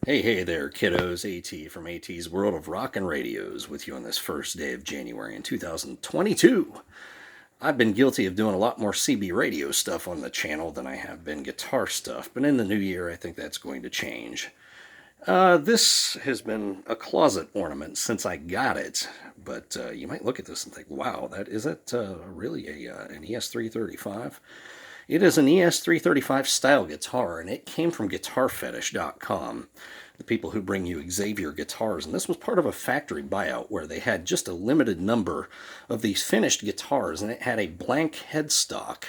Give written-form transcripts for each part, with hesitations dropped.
Hey there, kiddos. AT from AT's World of Rock and Radios with you on this first day of January in 2022. I've been guilty of doing a lot more CB radio stuff on the channel than I have been guitar stuff, but in the new year I think that's going to change. This has been a closet ornament since I got it, but you might look at this and think, wow, is it really an ES-335? It is an ES-335 style guitar, and it came from guitarfetish.com, the people who bring you Xavier guitars. And this was part of a factory buyout where they had just a limited number of these finished guitars, and it had a blank headstock.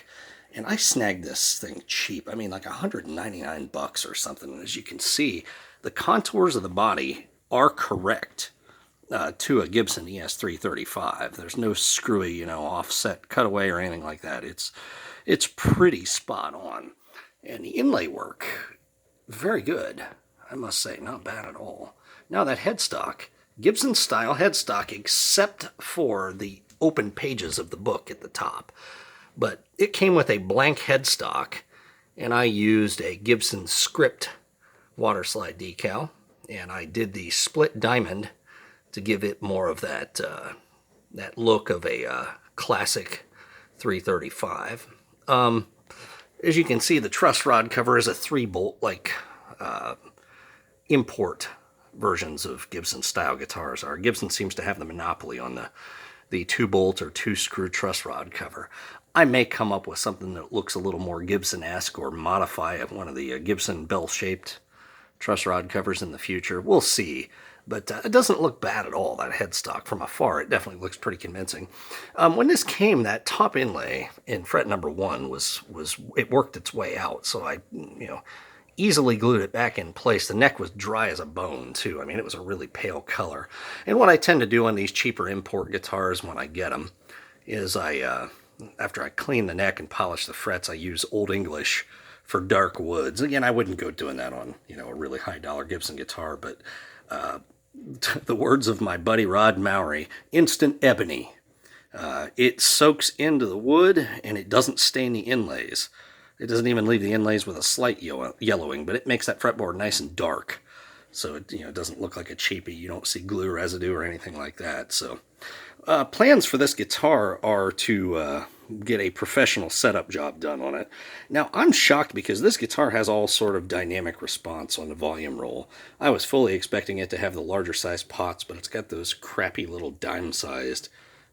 And I snagged this thing cheap. I mean, like $199 or something. And as you can see, the contours of the body are correct to a Gibson ES-335. There's no screwy, offset cutaway or anything like that. It's pretty spot on. And the inlay work, very good. I must say, not bad at all. Now that headstock, Gibson style headstock except for the open pages of the book at the top. But it came with a blank headstock, and I used a Gibson script water slide decal, and I did the split diamond to give it more of that look of a classic 335. As you can see, the truss rod cover is a 3-bolt like import versions of Gibson style guitars are. Gibson seems to have the monopoly on the 2-bolt or 2-screw truss rod cover. I may come up with something that looks a little more Gibson-esque or modify one of the Gibson bell-shaped truss rod covers in the future. We'll see. But it doesn't look bad at all, that headstock. From afar, it definitely looks pretty convincing. When this came, that top inlay in fret number 1 it worked its way out, so I, easily glued it back in place. The neck was dry as a bone, too. I mean, it was a really pale color. And what I tend to do on these cheaper import guitars when I get them is after I clean the neck and polish the frets, I use Old English for dark woods. Again, I wouldn't go doing that on, a really high-dollar Gibson guitar, but the words of my buddy Rod Mowry, instant ebony. It soaks into the wood, and it doesn't stain the inlays. It doesn't even leave the inlays with a slight yellowing, but it makes that fretboard nice and dark. So it doesn't look like a cheapie. You don't see glue residue or anything like that. So plans for this guitar are to get a professional setup job done on it. Now, I'm shocked because this guitar has all sort of dynamic response on the volume roll. I was fully expecting it to have the larger size pots, but it's got those crappy little dime-sized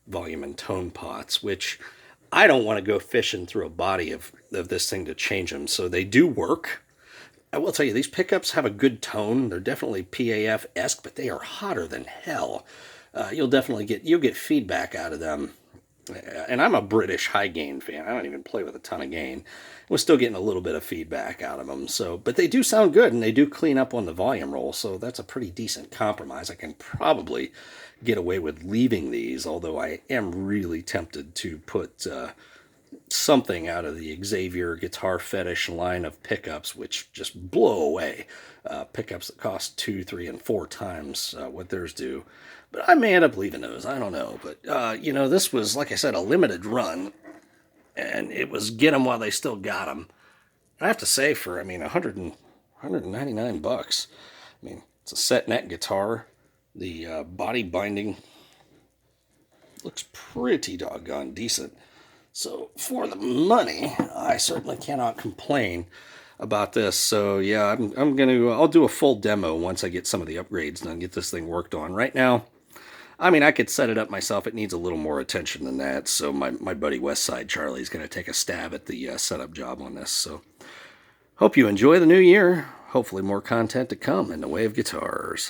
volume and tone pots, which I don't want to go fishing through a body of this thing to change them. So they do work. I will tell you, these pickups have a good tone. They're definitely PAF-esque, but they are hotter than hell. You'll get feedback out of them. And I'm a British high gain fan. I don't even play with a ton of gain. We're still getting a little bit of feedback out of them. But they do sound good, and they do clean up on the volume roll. So that's a pretty decent compromise. I can probably get away with leaving these, although I am really tempted to put something out of the Xavier Guitar Fetish line of pickups, which just blow away. Pickups that cost 2, 3, and 4 times what theirs do. But I may end up leaving those. I don't know. But, this was, like I said, a limited run. And it was get them while they still got them. I have to say, for, $199. It's a set neck guitar. The body binding looks pretty doggone decent. So for the money, I certainly cannot complain about this. So yeah, I'll do a full demo once I get some of the upgrades done, get this thing worked on. Right now, I could set it up myself. It needs a little more attention than that. So my buddy Westside Charlie is going to take a stab at the setup job on this. So hope you enjoy the new year. Hopefully more content to come in the way of guitars.